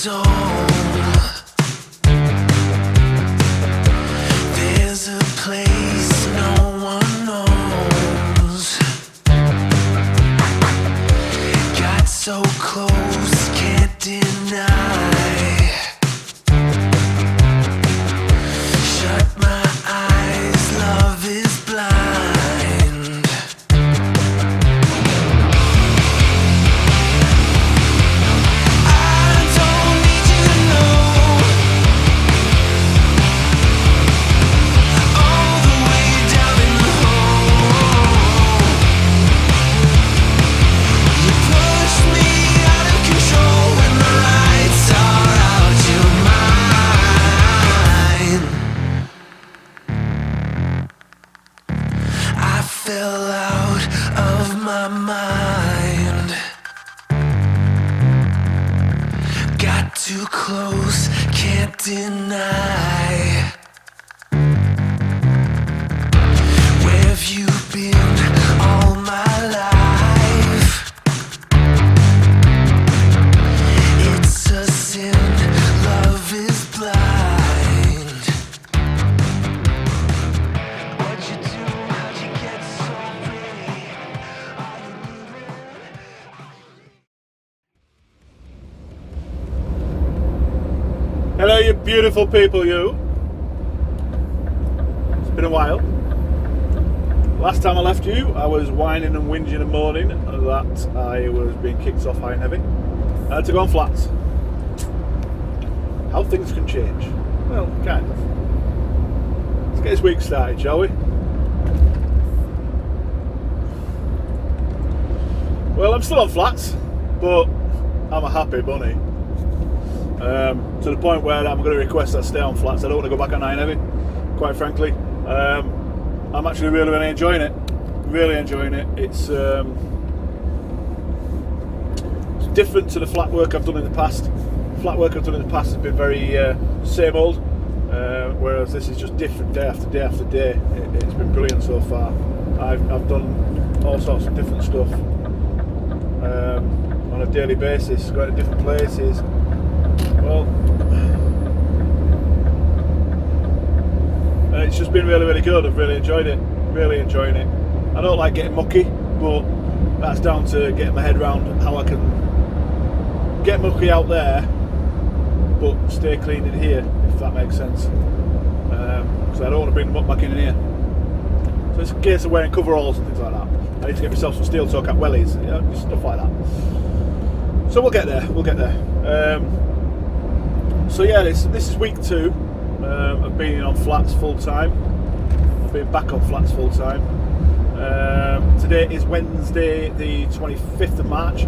soul. There's a place no one knows. Got so close, can't deny. Shut my eyes, love is blind. I don't need you to know. All the way down in the hole, you push me out of control when the lights are out. You're mine. I fell out of my mind. Got too close, can't deny. Where have you been all my life? It's a sin, love is blind. What'd you do? How'd you get so pretty? Are you leaving? Hello, you beautiful people, you. It's been a while. Last time I left you, I was whining and whinging and moaning that I was being kicked off high and heavy. I had to go on flats. How things can change. Well, kind of. Let's get this week started, shall we? Well, I'm still on flats, but I'm a happy bunny. To the point where I'm going to request that I stay on flats. I don't want to go back on high and heavy, quite frankly. I'm actually really enjoying it. Really enjoying it. It's different to the flat work I've done in the past. Flat work I've done in the past has been very same old, whereas this is just different day after day after day. It's been brilliant so far. I've done all sorts of different stuff on a daily basis, going to different places. Well, it's just been really good. I've really enjoyed it. Really enjoying it. I don't like getting mucky, but that's down to getting my head around how I can get mucky out there, but stay clean in here, if that makes sense. So I don't want to bring the muck back in here. So it's a case of wearing coveralls and things like that. I need to get myself some steel toe cap wellies, you know, just stuff like that. So we'll get there. We'll get there. So yeah, this is week 2 of being on flats full time. I've been back on flats full time. Today is Wednesday, the 25th of March.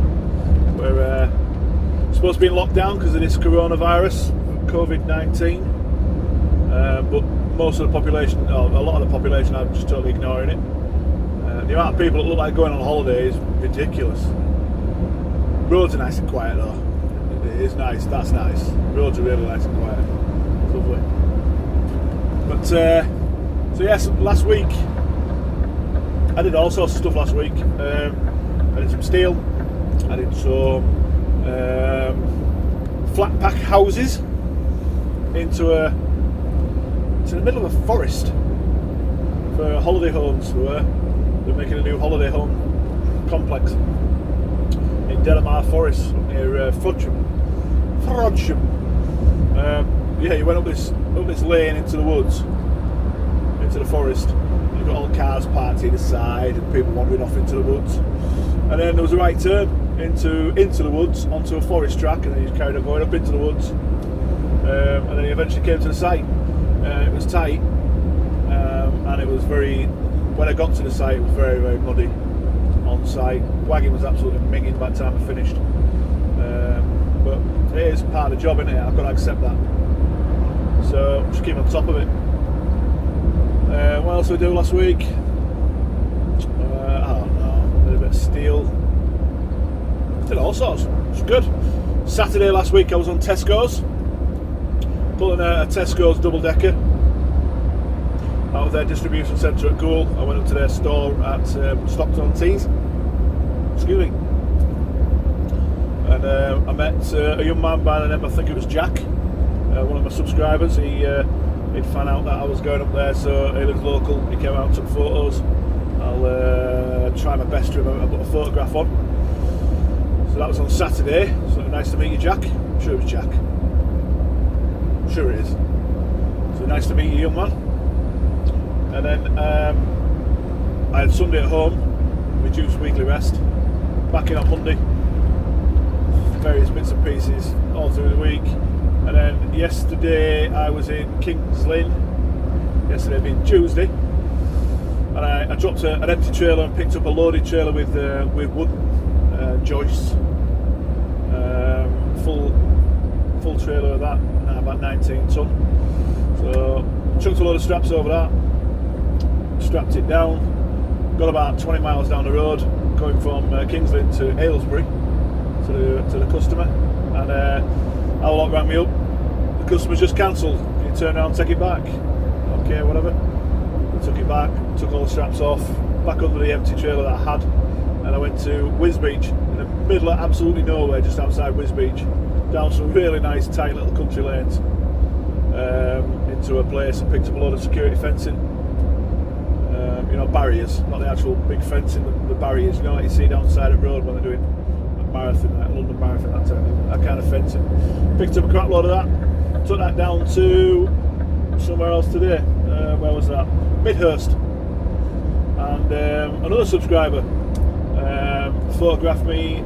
We're supposed to be in lockdown because of this coronavirus, COVID-19. But most of the population, a lot of the population, are just totally ignoring it. The amount of people that look like going on holiday is ridiculous. Roads are nice and quiet though. It is nice, that's nice. Roads are really nice and quiet. It's lovely. But, so yes, last week, I did all sorts of stuff last week. I did some steel, I did some flat pack houses into the middle of a forest for holiday homes. They're making a new holiday home complex in Delamar Forest near Frodsham. Yeah, you went up this lane into the woods, into the forest. You've got all the cars parked either side and people wandering off into the woods. And then there was a right turn into the woods onto a forest track, and then you carried on going up into the woods. And then you eventually came to the site. It was tight, and it was when I got to the site, it was very muddy on site. Wagon was absolutely minging by the time I finished. But it is part of the job, isn't it? I've got to accept that. So just keep on top of it. What else did we do last week? I don't know. A little bit of steel. Did all sorts. It's good. Saturday last week I was on Tesco's, pulling a Tesco's double decker out of their distribution centre at Goole. I went up to their store at Stockton-on-Tees. Excuse me. And I met a young man by the name, I think it was Jack, one of my subscribers. He'd found out that I was going up there, so he lives local. He came out and took photos. I'll try my best to remember to put a photograph on. So that was on Saturday. So nice to meet you, Jack. I'm sure it was Jack. I'm sure it is. So nice to meet you, young man. And then I had Sunday at home, reduced weekly rest. Back in on Monday. Various bits and pieces all through the week. And then yesterday I was in Kings Lynn. Yesterday being Tuesday. And I dropped an empty trailer and picked up a loaded trailer with wood joists. Full trailer of that, about 19 tonne. So chucked a load of straps over that, strapped it down, got about 20 miles down the road, going from Kings Lynn to Aylesbury to the customer, and our lot rang me up. The customer's just cancelled. Can you turn around and take it back? Okay, whatever. I took it back, took all the straps off, back under the empty trailer that I had, and I went to Wisbeach, in the middle of absolutely nowhere, just outside Wisbeach, down some really nice tight little country lanes, into a place, and picked up a load of security fencing. You know, barriers, not the actual big fencing, the barriers, you know, like you see down the side of the road when they're doing a marathon, like London Marathon, that kind of fencing. Picked up a crap load of that, took that down to somewhere else today. Where was that? Midhurst. And another subscriber photographed me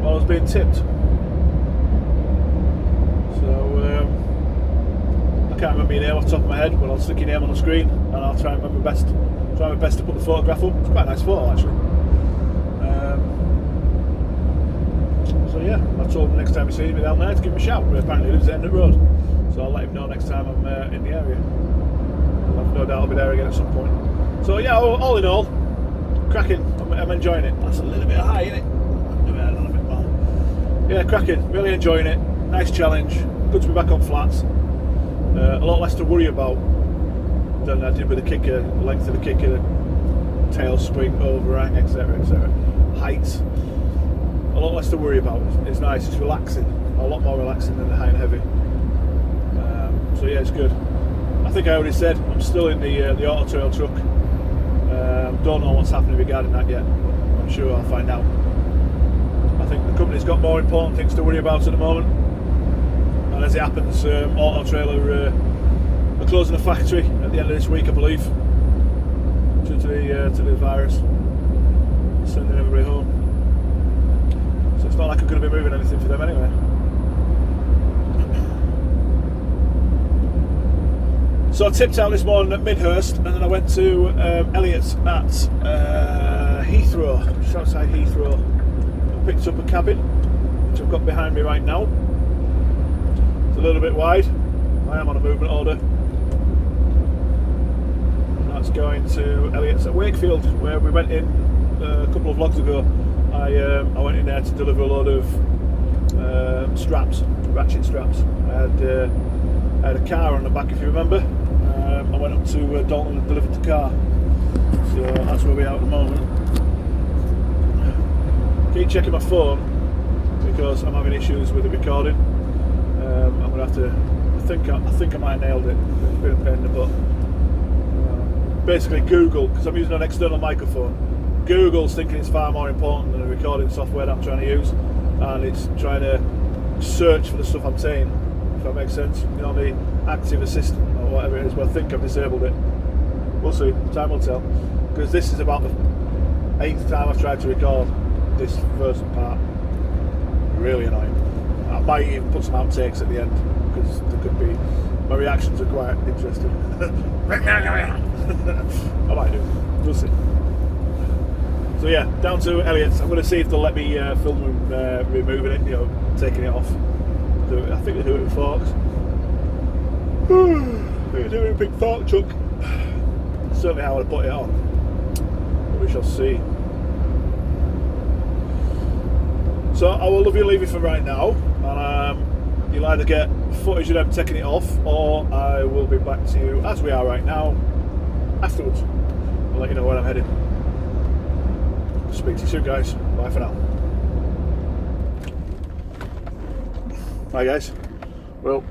while I was being tipped. So I can't remember your name off the top of my head, but I'll stick your name on the screen and I'll try my best to put the photograph up. It's quite a nice photo actually. So yeah, I told him next time he sees me down there to give him a shout. But apparently he lives at the end of the road, so I'll let him know next time I'm in the area. I've no doubt I'll be there again at some point. So yeah, all in all, cracking. I'm enjoying it. That's a little bit high, isn't it? Do it a little bit more. Yeah, cracking. Really enjoying it. Nice challenge. Good to be back on flats. A lot less to worry about than I did with the kicker, the length of the kicker, tail swing, overhang, etc., etc. Heights. A lot less to worry about. It's nice. It's relaxing. A lot more relaxing than the high and heavy. So yeah, it's good. I think I already said I'm still in the auto trail truck. Don't know what's happening regarding that yet. I'm sure I'll find out. I think the company's got more important things to worry about at the moment. And as it happens, Auto Trailer are closing the factory at the end of this week, I believe, due to the virus, sending everybody home. So it's not like I'm going to be moving anything for them anyway. So I tipped out this morning at Midhurst, and then I went to Elliott's at Heathrow, just outside Heathrow. I picked up a cabin, which I've got behind me right now. It's a little bit wide. I am on a movement order. And that's going to Elliott's at Wakefield, where we went in a couple of vlogs ago. I went in there to deliver a load of straps, ratchet straps. I had a car on the back, if you remember. I went up to Dalton and delivered the car. So that's where we are at the moment. Keep checking my phone because I'm having issues with the recording. I'm gonna have to. I think I might have nailed it. It's been a pain in the butt. Basically, Google, because I'm using an external microphone. Google's thinking it's far more important than the recording software that I'm trying to use, and it's trying to search for the stuff I'm saying. If that makes sense. You know, the active assistant or whatever it is. Well, I think I've disabled it. We'll see. Time will tell. Because this is about the 8th time I've tried to record this first part. Really annoying. I might even put some outtakes at the end because there could be. My reactions are quite interesting. I might do. We'll see. So yeah, down to Elliott's. I'm going to see if they'll let me film them removing it, you know, taking it off. I think they do it with forks. I think they do it with a big fork truck. Certainly how I put it on. But we shall see. So I will love you and leave you for right now. And you'll either get footage of them taking it off, or I will be back to you as we are right now afterwards. I'll let you know where I'm heading. Speak to you soon, guys. Bye for now. Hi guys. Well,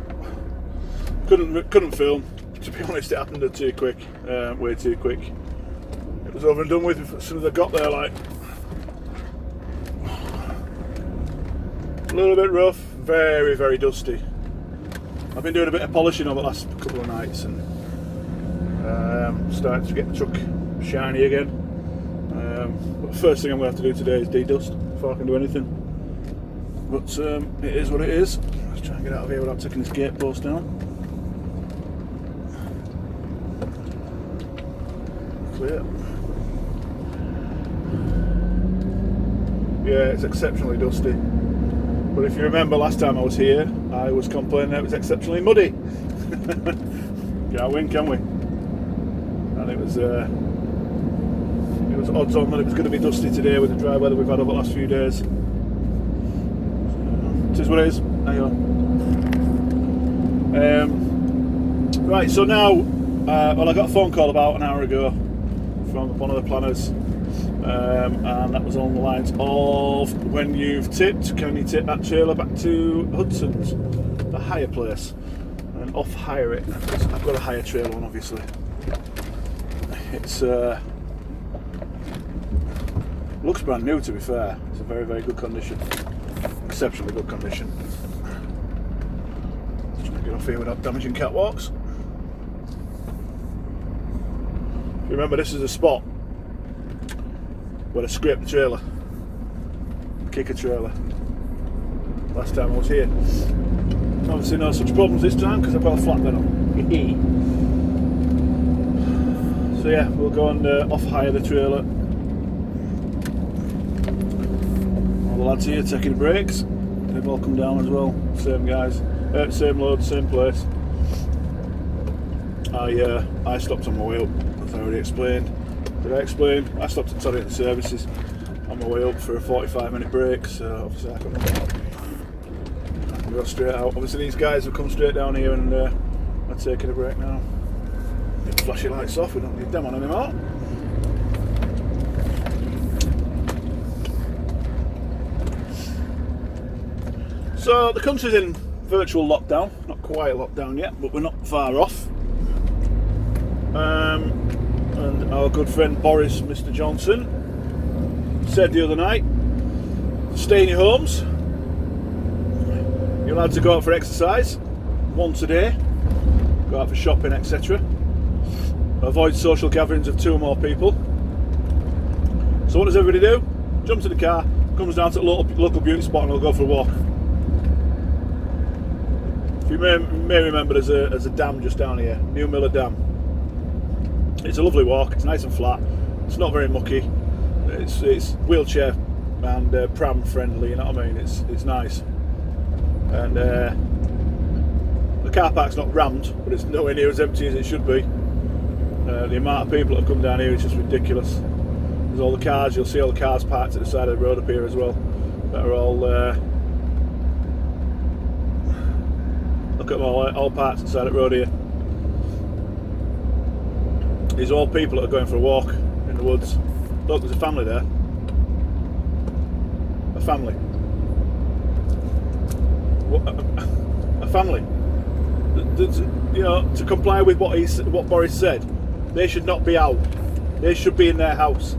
couldn't film. To be honest, it happened too quick, way too quick. It was over and done with as soon as I got there. Like a little bit rough, very very dusty. I've been doing a bit of polishing over the last couple of nights and starting to get the truck shiny again. But the first thing I'm going to have to do today is de-dust before I can do anything. But it is what it is. Let's try and get out of here without taking this gate post down. Clear. Yeah, it's exceptionally dusty. But if you remember last time I was here, I was complaining that it was exceptionally muddy. Can't win, can we? And it was odds on that it was going to be dusty today with the dry weather we've had over the last few days. It is what it is. There you are. Right, so now, well, I got a phone call about an hour ago from one of the planners, and that was on the lines of, when you've tipped, can you tip that trailer back to Hudson's, the hire place, and off-hire it. I've got a hire trailer on, obviously. It's looks brand new, to be fair. It's a very very good condition, exceptionally good condition. Let's try and get off here without damaging catwalks. If you remember, this is a spot where I scraped the trailer, kicker trailer, last time I was here. Obviously no such problems this time because I've got a flatbed on. So yeah, we'll go and off-hire the trailer. All the lads here taking breaks, they've all come down as well, same guys, same load, same place. I stopped on my way up, as I already explained. Did I explain? I stopped at Torrington Services on my way up for a 45-minute break, so obviously I can go straight out. Obviously these guys have come straight down here and are taking a break now. Get the flashing lights off, we don't need them on anymore. So the country's in virtual lockdown, not quite locked down yet, but we're not far off. And our good friend Boris, Mr. Johnson, said the other night, stay in your homes, you're allowed to go out for exercise once a day, go out for shopping, etc. Avoid social gatherings of 2 or more people. So what does everybody do? Jumps in the car, comes down to the local beauty spot and we'll go for a walk. If you may remember, there's a dam just down here, New Miller Dam. It's a lovely walk, it's nice and flat, it's not very mucky, it's wheelchair and pram friendly, you know what I mean, it's nice. And the car park's not rammed, but it's nowhere near as empty as it should be. The amount of people that have come down here is just ridiculous. There's all the cars, you'll see all the cars parked at the side of the road up here as well, that are all, look at them all parked at the side of the road here. These are all people that are going for a walk in the woods. Look, there's a family there. A family. What, a family. You know, to comply with what Boris said, they should not be out. They should be in their house.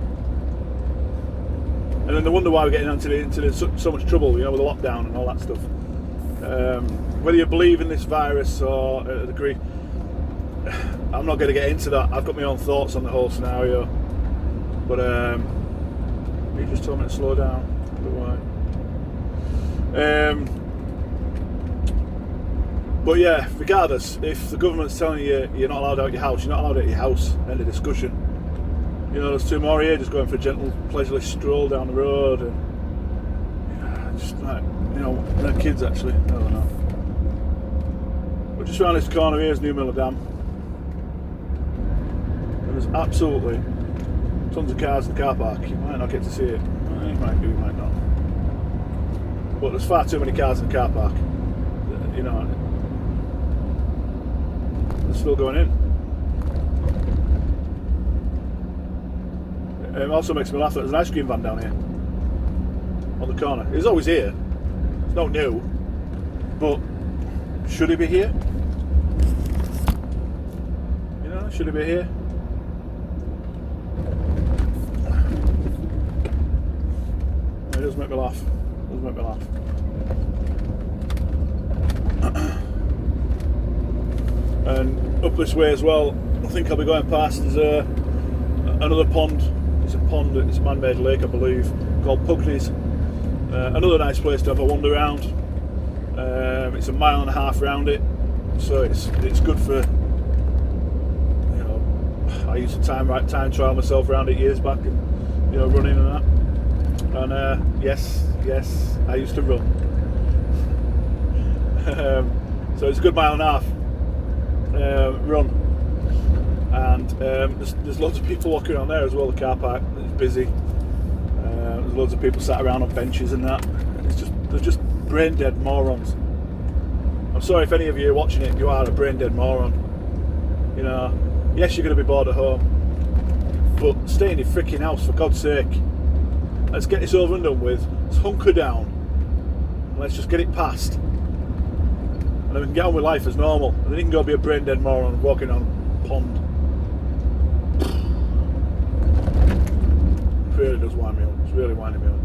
And then they wonder why we're getting into so much trouble, you know, with the lockdown and all that stuff. Whether you believe in this virus or a degree, I'm not going to get into that. I've got my own thoughts on the whole scenario. But you just told me to slow down. But yeah, regardless, if the government's telling you you're not allowed out your house, you're not allowed out your house. End of discussion. You know, there's 2 more here just going for a gentle, leisurely stroll down the road, and just like, you know, they're kids actually. I don't know. But just around this corner here is New Miller Dam. And there's absolutely tons of cars in the car park. You might not get to see it. You might do, you might not. But there's far too many cars in the car park. You know, they're still going in. It also makes me laugh that there's an ice cream van down here on the corner. It's always here. It's not new. But should he be here? You know, should he be here? It does make me laugh. It does make me laugh. And up this way as well, I think I'll be going past, there's another pond. It's a pond, it's a man-made lake I believe, called Pugneys. Another nice place to have a wander around. It's a mile and a half around it, so it's good for, you know, I used to time trial myself around it years back, and, you know, running and that. And yes, I used to run. So it's a good mile and a half run, and there's loads of people walking around there as well. The car park is busy. There's loads of people sat around on benches and that. They're just brain dead morons. I'm sorry if any of you are watching it, you are a brain dead moron. You know, yes, you're going to be bored at home, but stay in your freaking house for God's sake. Let's get this over and done with. Let's hunker down. And let's just get it past. And then we can get on with life as normal. And then you can go be a brain dead moron walking on a pond. It really does wind me up. It's really winding me up.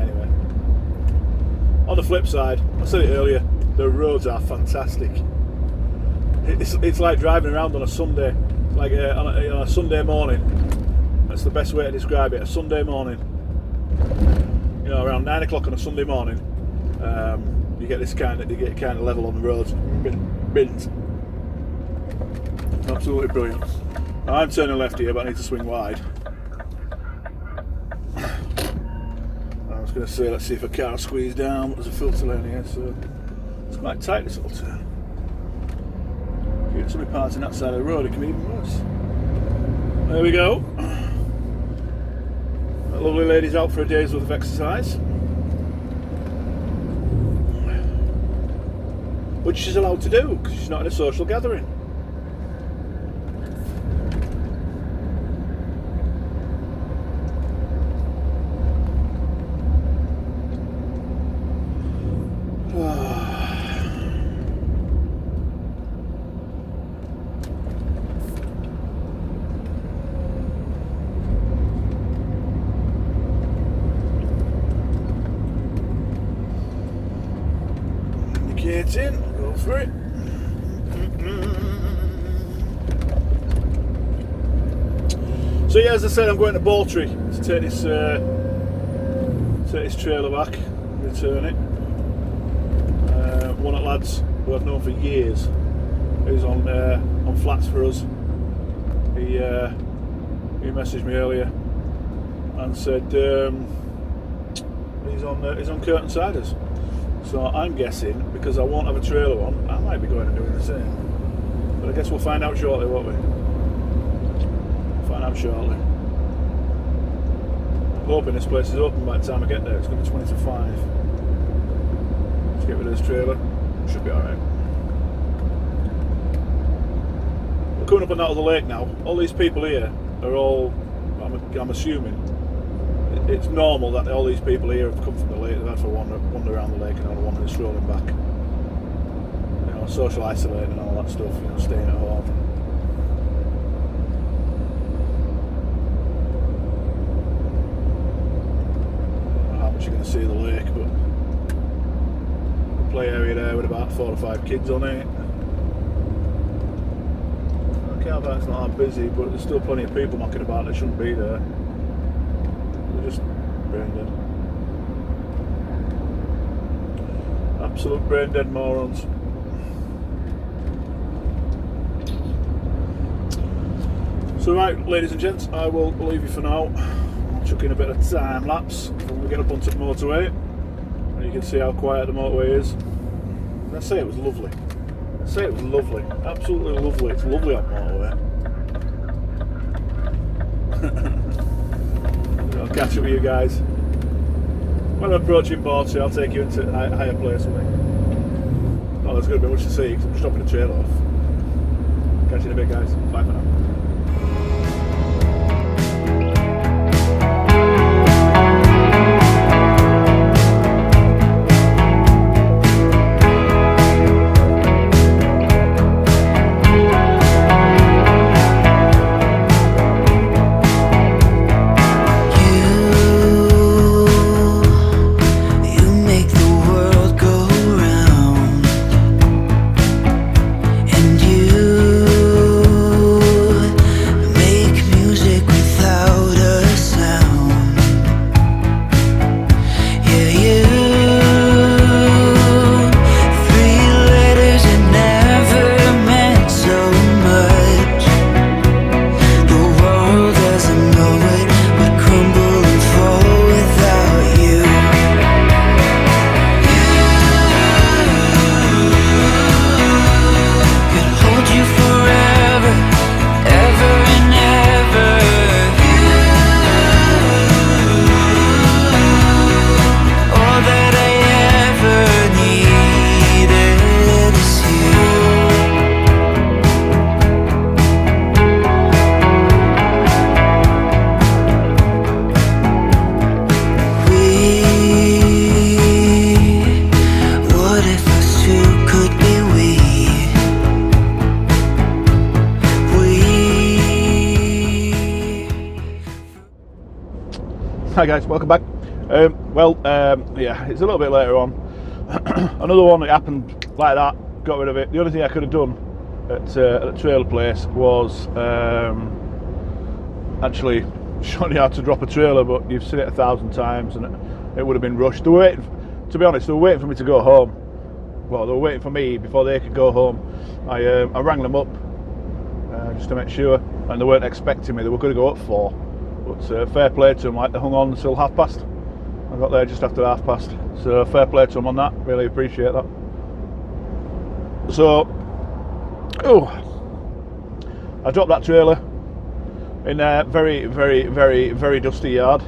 Anyway. On the flip side, I said it earlier, the roads are fantastic. It's like driving around on a Sunday. Like on a Sunday morning. That's the best way to describe it. A Sunday morning. You know, around 9 o'clock on a Sunday morning. You get kind of level on the roads. Bins. Absolutely brilliant. Now, I'm turning left here, but I need to swing wide. I was going to say, let's see if a car squeeze down, but there's a filter lane here, so it's quite tight, this little turn. If you get somebody parked on that side of the road, it can be even worse. There we go. That lovely lady's out for a day's worth of exercise. Which she's allowed to do, because she's not in a social gathering. In, go for it. So yeah, as I said, I'm going to Wittering to take this trailer back, return it. One of the lads who I've known for years, who's on flats for us. He messaged me earlier and said he's on Curtain Siders. So I'm guessing, because I won't have a trailer on, I might be going and doing the same. But I guess we'll find out shortly, won't we? Find out shortly. I'm hoping this place is open by the time I get there. It's going to be 20 to 5. Let's get rid of this trailer. Should be alright. We're coming up on that other lake now. All these people here are all, I'm assuming, it's normal that all these people here have come from the lake, they've had for a wander around the lake and all wandering, strolling back. You know, social isolating and all that stuff, you know, staying at home. I don't know how much you're going to see of the lake, but the play area there with about 4 or 5 kids on it. The car park's not that busy, but there's still plenty of people knocking about that shouldn't be there. Just brain dead. Absolute brain dead morons. So right, ladies and gents, I will leave you for now. I'll chuck in a bit of time lapse when we get up onto the motorway. And you can see how quiet the motorway is. And I say it was lovely. I say it was lovely. Absolutely lovely. It's lovely on motorway. I'll catch up with you guys when I'm approaching Borty. I'll take you into a higher place with me. Oh, there's going to be much to see because I'm stopping the trail off. Catch you in a bit, guys. Bye for now. Hi guys, welcome back. Yeah, it's a little bit later on. Another one that happened like that, got rid of it. The only thing I could have done at the trailer place was actually showing you how to drop a trailer, but you've seen it 1,000 times and it would have been rushed. They were waiting, to be honest, they were waiting for me to go home. Well, they were waiting for me before they could go home. I rang them up just to make sure, and they weren't expecting me. They were going to go at 4, but fair play to them, like they hung on until past. I got there just after past, so fair play to them on that. Really appreciate that. So, I dropped that trailer in a very, very, very, very dusty yard,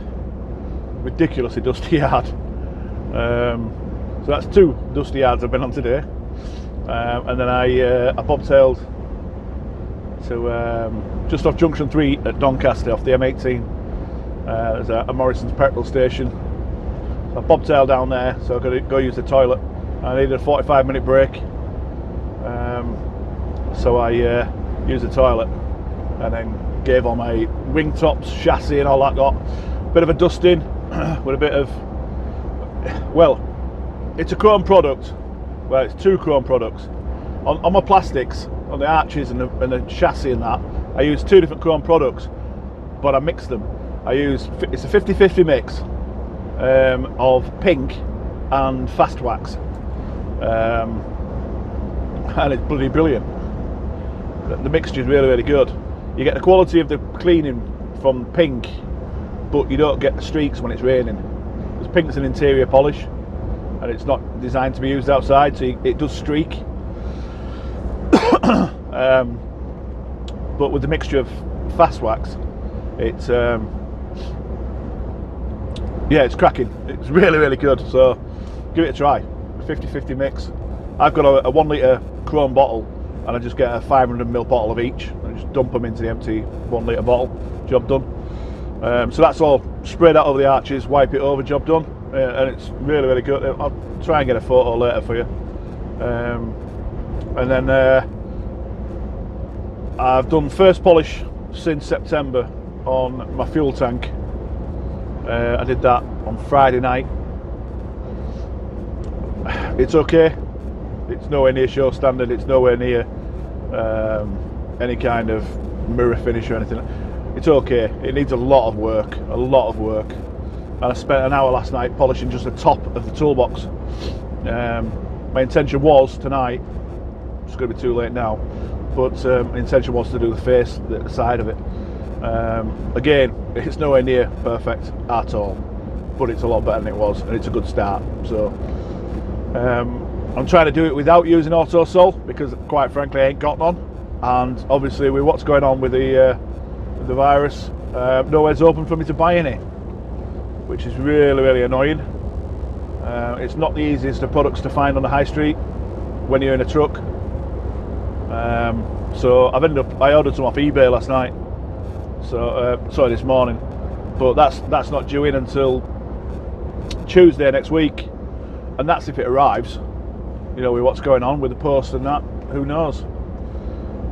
ridiculously dusty yard. So that's 2 dusty yards I've been on today, and then I bobtailed to just off Junction 3 at Doncaster off the M18. There's a Morrison's petrol station. So I bobtailed down there, so I could go use the toilet. I needed a 45-minute break, so I used the toilet and then gave all my wing tops, chassis and all that got a bit of a dusting with a bit of, well, it's a chrome product. Well, it's 2 chrome products. On my plastics, on the arches and the chassis and that, I use 2 different chrome products, but I mix them. It's a 50-50 mix of pink and fast wax, and it's bloody brilliant. The mixture is really, really good. You get the quality of the cleaning from pink, but you don't get the streaks when it's raining. Because pink's an interior polish, and it's not designed to be used outside, so it does streak. But with the mixture of fast wax, it's it's cracking. It's really, really good. So give it a try. 50-50 mix. I've got a 1 litre chrome bottle, and I just get a 500ml bottle of each and just dump them into the empty 1 litre bottle. Job done. So that's all sprayed out over the arches, wipe it over, job done. And it's really, really good. I'll try and get a photo later for you. And then I've done first polish since September on my fuel tank. I did that on Friday night. It's okay. It's nowhere near show standard. It's nowhere near any kind of mirror finish or anything. It's okay. It needs a lot of work. And I spent an hour last night polishing just the top of the toolbox. My intention was tonight, it's going to be too late now, but my intention was to do the face, the side of it. Again, it's nowhere near perfect at all, but it's a lot better than it was, and it's a good start. So I'm trying to do it without using auto sol, because quite frankly I ain't got none, and obviously with what's going on with the virus, nowhere's open for me to buy any, which is really, really annoying. It's not the easiest of products to find on the high street when you're in a truck. So I ordered some off eBay last night. So sorry, this morning, but that's not due in until Tuesday next week, and that's if it arrives. You know, with what's going on with the post and that, who knows?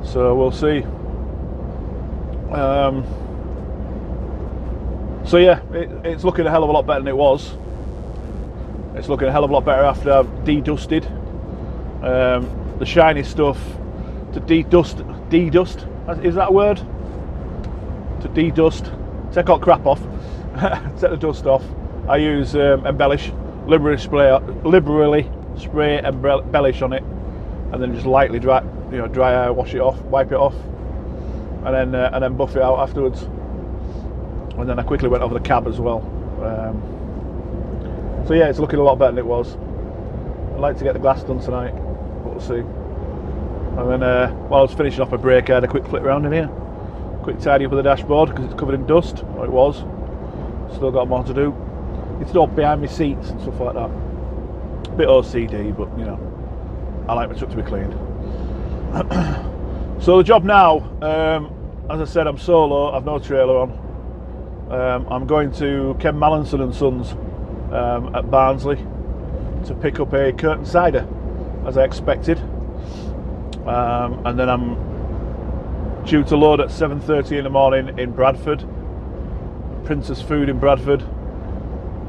So we'll see. So yeah, it's looking a hell of a lot better than it was. It's looking a hell of a lot better after I've de-dusted the shiny stuff. To de-dust, is that a word? To de-dust, take all crap off, take the dust off. I use embellish, liberally spray embellish on it, and then just lightly dry wash it off, wipe it off, and then buff it out afterwards. And then I quickly went over the cab as well. So yeah, it's looking a lot better than it was. I'd like to get the glass done tonight, but we'll see. And then while I was finishing off my break, I had a quick flick around in here, quick tidy up of the dashboard because it's covered in dust, or it was. Still got more to do. It's all behind my seats and stuff like that. A bit OCD, but you know, I like my truck to be cleaned. So the job now, as I said, I'm solo, I've no trailer on. I'm going to Ken Mallinson and Sons at Barnsley to pick up a curtain cider, as I expected. And then I'm due to load at 7:30 in the morning in Bradford, Princess Food in Bradford,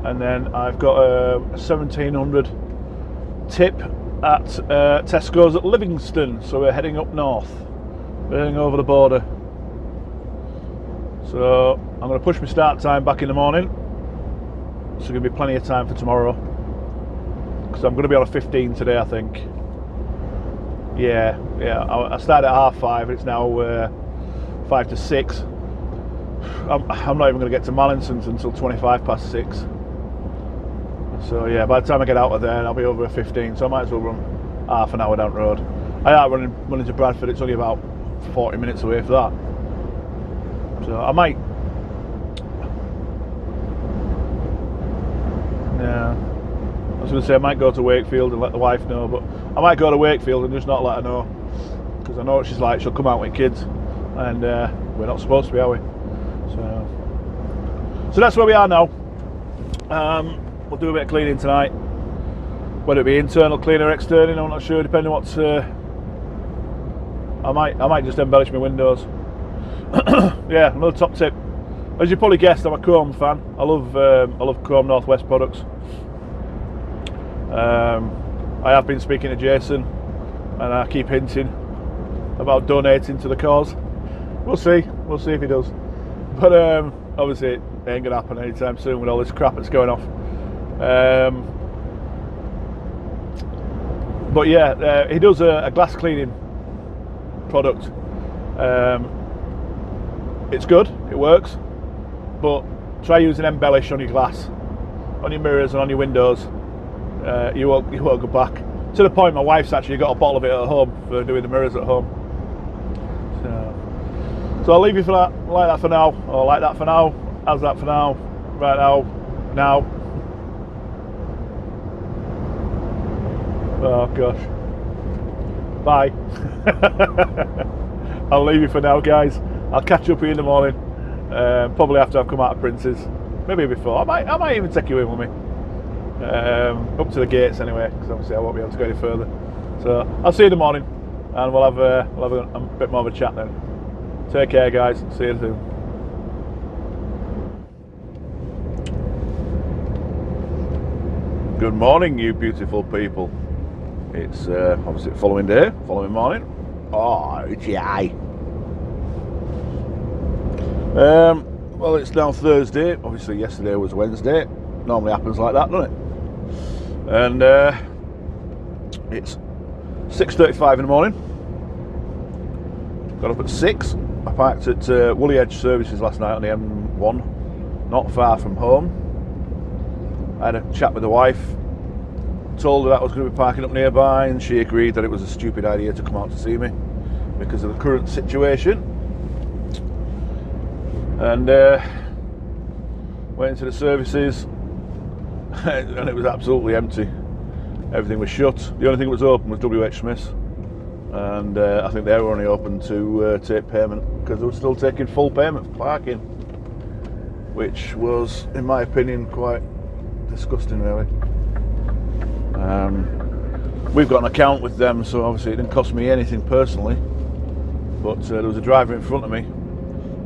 and then I've got a 1700 tip at Tesco's at Livingston, so we're heading up north. We're heading over the border. So I'm going to push my start time back in the morning, so there's going to be plenty of time for tomorrow, because I'm going to be on a 15 today, I think. Yeah, I started at 5:30, it's now 5 to 6. I'm not even going to get to Mallinson's until 25 past 6. So yeah, by the time I get out of there, I'll be over a 15, so I might as well run half an hour down the road. I am running to Bradford, it's only about 40 minutes away for that. So I might... Yeah, I was going to say I might go to Wakefield and let the wife know, but I might go to Wakefield and just not let her know, because I know what she's like. She'll come out with kids, and we're not supposed to be, are we? So that's where we are now. We'll do a bit of cleaning tonight, whether it be internal cleaning or external, I'm not sure, depending on what. I might just embellish my windows. Yeah, another top tip. As you probably guessed, I'm a Chrome fan. I love Chrome Northwest products. I have been speaking to Jason, and I keep hinting about donating to the cause. We'll see if he does. But obviously it ain't gonna happen anytime soon with all this crap that's going off. But yeah, he does a glass cleaning product. It's good, it works, but try using embellish on your glass, on your mirrors and on your windows. You won't go back. To the point my wife's actually got a bottle of it at home for doing the mirrors at home. So I'll leave you for that, like that for now, or like that for now, as that for now, right now. Oh gosh. Bye. I'll leave you for now, guys. I'll catch up with you in the morning, probably after I've come out of Prince's, maybe before. I might even take you in with me, up to the gates anyway, because obviously I won't be able to go any further. So I'll see you in the morning, and we'll have a bit more of a chat then. Take care, guys. See you soon. Good morning, you beautiful people. It's obviously following morning. Oh, yeah. Well, it's now Thursday. Obviously, yesterday was Wednesday. Normally happens like that, doesn't it? And it's 6:35 in the morning. Got up at 6. I parked at Woolly Edge Services last night on the M1, not far from home. I had a chat with the wife, told her that I was going to be parking up nearby, and she agreed that it was a stupid idea to come out to see me because of the current situation. And went into the services, and it was absolutely empty. Everything was shut. The only thing that was open was WH Smith's, and I think they were only open to take payment, because they were still taking full payment for parking, which was, in my opinion, quite disgusting, really. We've got an account with them, so obviously it didn't cost me anything personally, but there was a driver in front of me,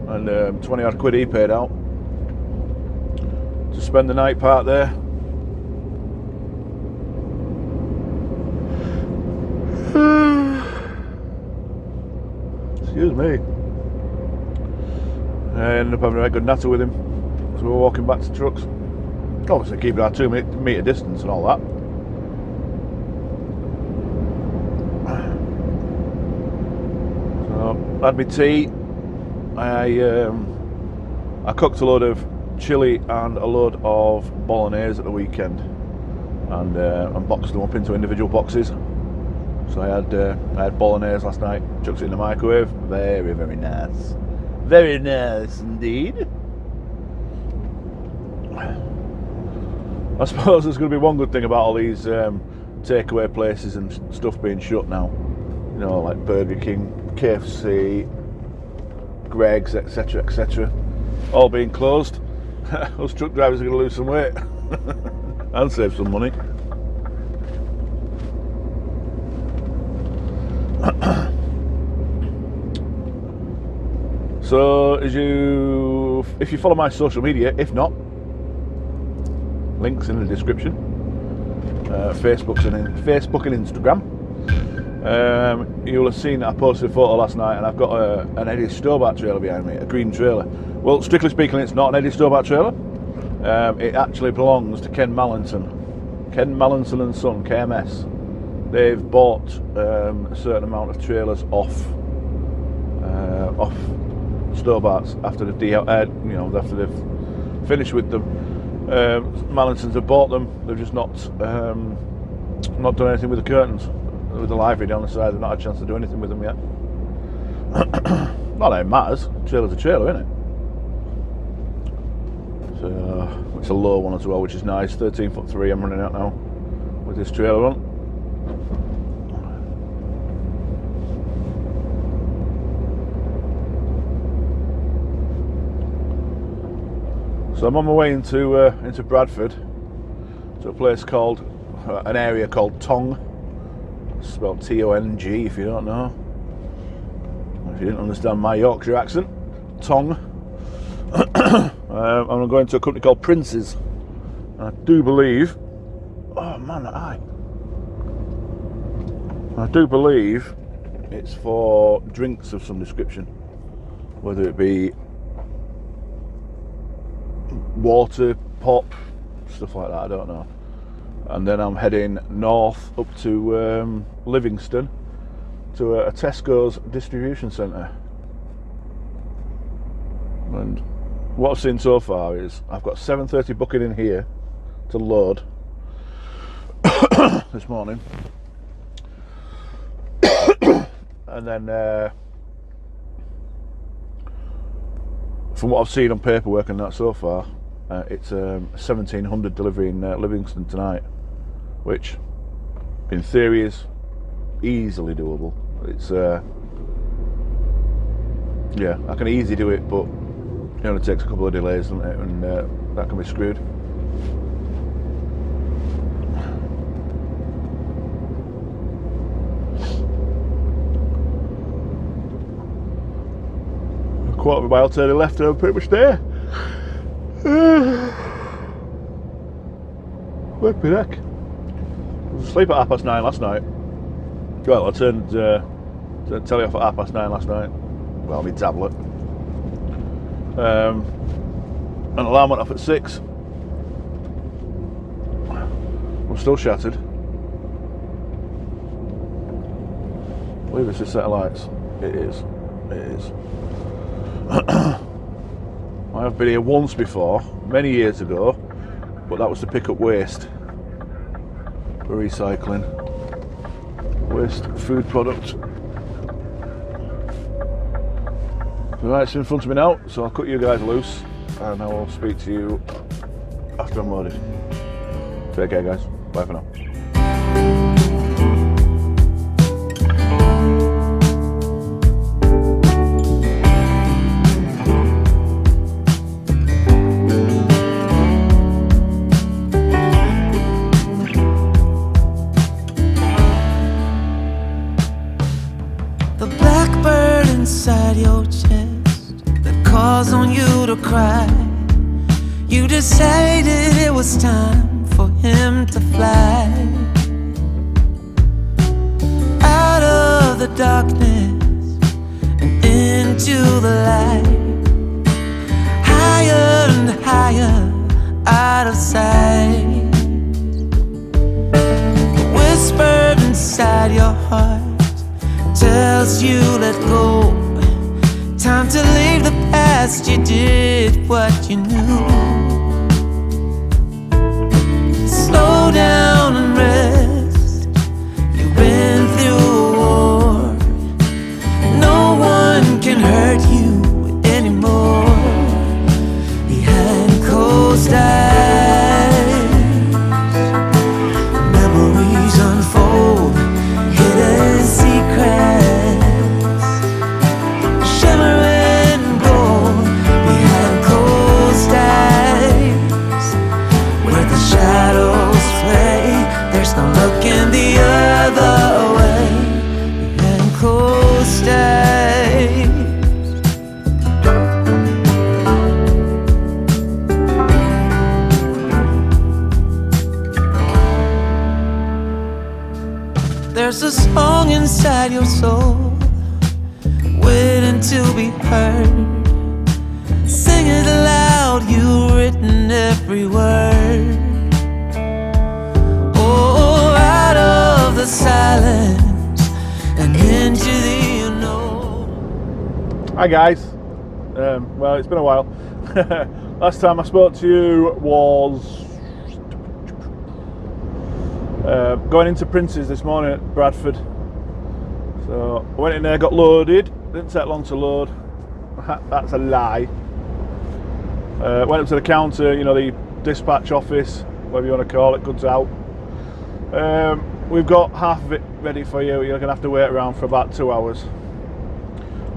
and 20 odd quid he paid out to spend the night parked there. Excuse me. I ended up having a good natter with him, so we were walking back to trucks. Obviously keeping our 2 metre distance and all that. So I had my tea. I cooked a load of chilli and a load of bolognese at the weekend, and boxed them up into individual boxes. So I had bolognese last night, chucked it in the microwave. Very, very nice. Very nice indeed. I suppose there's going to be one good thing about all these takeaway places and stuff being shut now. You know, like Burger King, KFC, Greggs, etc., etc., all being closed. Those truck drivers are going to lose some weight and save some money. So, if you follow my social media, if not, links in the description. Facebook and Instagram. You'll have seen that I posted a photo last night, and I've got an Eddie Stobart trailer behind me, a green trailer. Well, strictly speaking, it's not an Eddie Stobart trailer. It actually belongs to Ken Mallinson and Son, KMS. They've bought a certain amount of trailers off Stobart's after after they've finished with them. Mallinsons have bought them. They've just not done anything with the curtains, with the livery down the side. They've not had a chance to do anything with them yet. Not that it matters. Trailer's a trailer, isn't it? So it's a low one as well, which is nice. 13'3" I'm running out now with this trailer on. So I'm on my way into Bradford, to a place called, an area called Tong, spelled T-O-N-G if you don't know. If you didn't understand my Yorkshire accent, Tong. I'm going to a company called Prince's. And I do believe, I do believe it's for drinks of some description, whether it be water, pop, stuff like that, I don't know. And then I'm heading north up to Livingston to a Tesco's distribution centre. And what I've seen so far is I've got 7:30 booking in here to load this morning. And then from what I've seen on paperwork and that so far, it's 1700 delivery in Livingston tonight, which in theory is easily doable. It's yeah, I can easily do it, but it only takes a couple of delays, doesn't it? And that can be screwed. Quarter of a mile turning left and I'm pretty much there. Flipping heck. I was asleep at 9:30 last night. Well, I turned the telly off at 9:30 last night. Well, my tablet. An alarm went off at 6. I'm still shattered. I believe it's a set of lights. It is. It is. I've been here once before, many years ago, but that was to pick up waste for recycling. Waste food product. Right, it's in front of me now, so I'll cut you guys loose and I will speak to you after I'm loaded. Take care, guys. Bye for now. Inside your chest that calls on you to cry. You decided it was time for him to fly out of the darkness and into the light, higher and higher out of sight. The whisper inside your heart tells you let go. Time to leave the past. You did what you knew. Slow down and rest. You've been through a war. No one can hurt you anymore. Behind closed eyes, memories unfold. Hidden secrets. Looking the other way behind closed eyes. There's a song inside your soul, waiting to be heard. Sing it aloud, you've written every word. Oh, out of the silence and into the unknown. Hi guys. Well, it's been a while. Last time I spoke to you was going into Prince's this morning at Bradford. So I went in there, got loaded. Didn't take long to load. That's a lie. Went up to the counter, you know, the dispatch office, whatever you want to call it, goods out. We've got half of it ready for you. You're going to have to wait around for about 2 hours.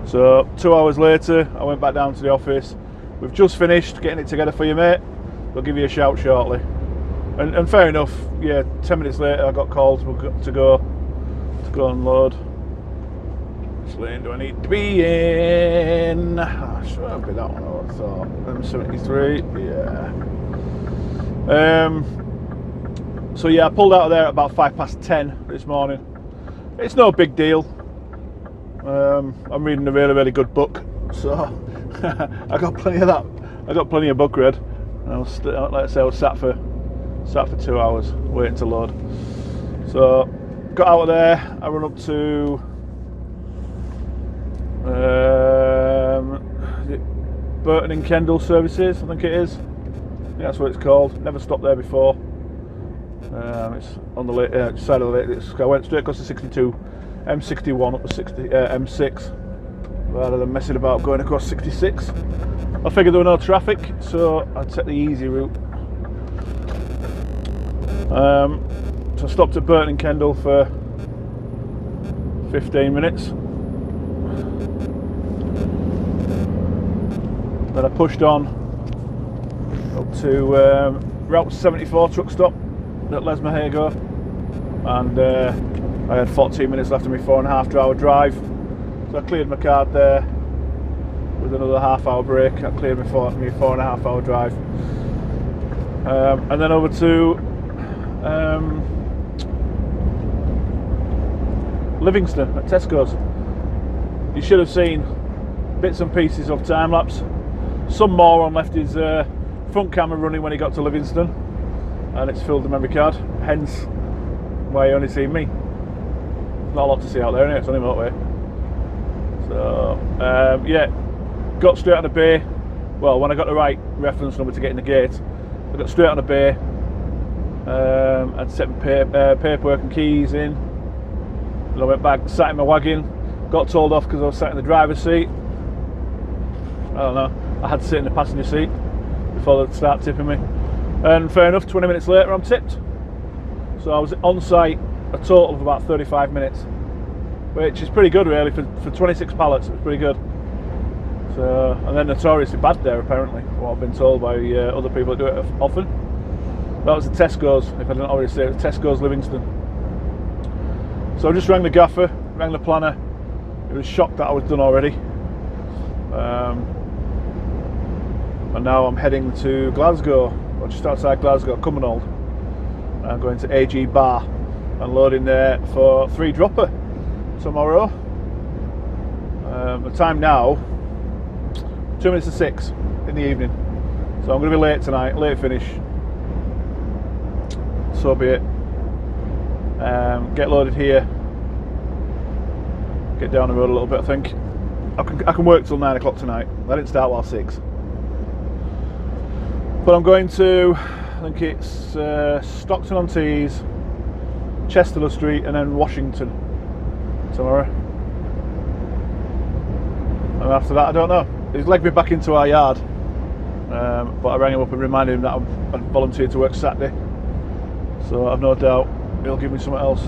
So 2 hours later, I went back down to the office. We've just finished getting it together for you, mate. We'll give you a shout shortly. And fair enough, yeah, 10 minutes later I got called to go unload. Which lane do I need to be in? Should I be that one? I thought M73, yeah. So yeah, I pulled out of there at about 10:05 this morning. It's no big deal. I'm reading a really good book, so I got plenty of that. I got plenty of book read. And like I say, I was sat for 2 hours waiting to load. So got out of there. I run up to Burton and Kendall Services, I think it is. Yeah, that's what it's called. Never stopped there before. It's on the side of the lake. I went straight across the 62, M61 up to M6, rather than messing about going across 66. I figured there was no traffic, so I'd take the easy route. So I stopped at Burton and Kendall for 15 minutes. Then I pushed on up to Route 74 truck stop at Lesmahago, and I had 14 minutes left of my 4.5 hour drive. So I cleared my card there with another half-hour break. I cleared my 4.5 hour drive, and then over to Livingston at Tesco's. You should have seen bits and pieces of time lapse. Some moron left his front camera running when he got to Livingston, and it's filled the memory card, hence why you only see me. Not a lot to see out there, innit? It's only motorway. So yeah, got straight on the bay. Well, when I got the right reference number to get in the gate, I got straight on the bay and set my paperwork and keys in. Then I went back, sat in my wagon, got told off because I was sat in the driver's seat. I don't know, I had to sit in the passenger seat before they'd start tipping me. And fair enough, 20 minutes later I'm tipped. So I was on site a total of about 35 minutes, which is pretty good really for 26 pallets. It's pretty good. So, and they're notoriously bad there apparently, what I've been told by other people that do it often. That was the Tesco's, if I didn't already say it, was Tesco's Livingston. So I just rang the gaffer, rang the planner. He was shocked that I was done already. And now I'm heading to Glasgow, or just outside Glasgow, Cumbernauld. I'm going to AG Bar and loading there for 3 dropper tomorrow. The time now, 2 minutes to 6 in the evening. So I'm going to be late tonight, late finish. So be it. Get loaded here. Get down the road a little bit, I think. I can work till 9 o'clock tonight. I didn't start while 6. But I'm going to, I think it's Stockton-on-Tees, Chester Street, and then Washington tomorrow. And after that, I don't know. He's legged me back into our yard, but I rang him up and reminded him that I volunteered to work Saturday. So I've no doubt he'll give me something else.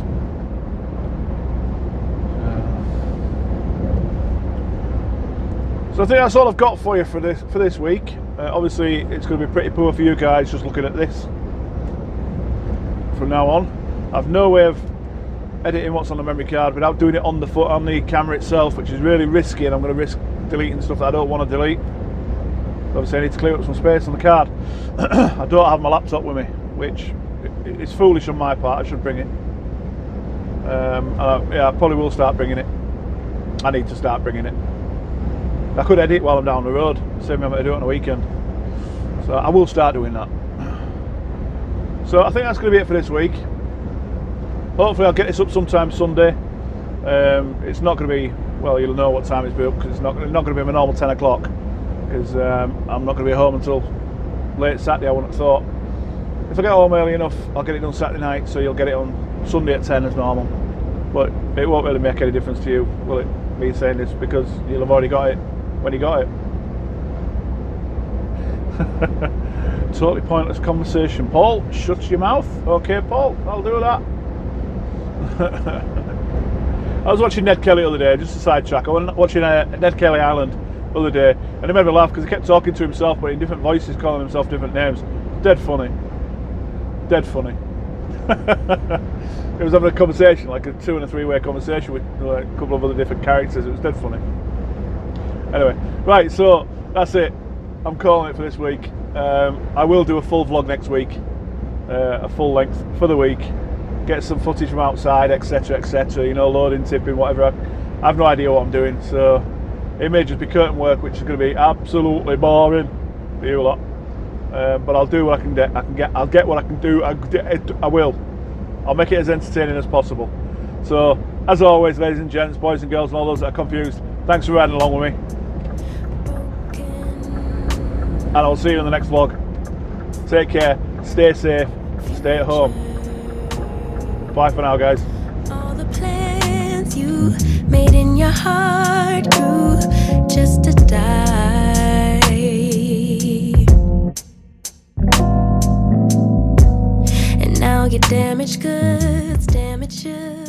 So I think that's all I've got for you for this week. Obviously, it's going to be pretty poor for you guys just looking at this from now on. I've no way of editing what's on the memory card without doing it on the camera itself, which is really risky, and I'm going to risk deleting stuff that I don't want to delete. Obviously, I need to clear up some space on the card. I don't have my laptop with me, which is foolish on my part. I should bring it. Yeah, I probably will start bringing it. I need to start bringing it. I could edit while I'm down the road, save me having to do it on a weekend. So I will start doing that. So I think that's going to be it for this week. Hopefully I'll get this up sometime Sunday. It's not going to be, well, you'll know what time it's been up, because it's not going to be my normal 10 o'clock, because I'm not going to be home until late Saturday, I wouldn't have thought. If I get home early enough, I'll get it done Saturday night, so you'll get it on Sunday at 10 as normal. But it won't really make any difference to you, will it, me saying this, because you'll have already got it when you got it. Totally pointless conversation. Paul, shut your mouth. Okay, Paul, I'll do that. I was watching Ned Kelly the other day, just a sidetrack. I was watching Ned Kelly Island the other day, and it made me laugh because he kept talking to himself, but in different voices, calling himself different names. Dead funny. Dead funny. He was having a conversation, like a 2- and 3-way conversation with like, a couple of other different characters. It was dead funny. Anyway, right, so that's it. I'm calling it for this week. I will do a full vlog next week, a full length for the week. Get some footage from outside, etc, etc, you know, loading, tipping, whatever. I have no idea what I'm doing, so it may just be curtain work, which is going to be absolutely boring for you lot. But I'll do what I can get. I'll get what I can do. I will. I'll make it as entertaining as possible. So, as always, ladies and gents, boys and girls, and all those that are confused, thanks for riding along with me. And I'll see you in the next vlog. Take care, stay safe, stay at home. Bye for now, guys. All the plans you made in your heart grew just to die. And now your damaged goods damage you.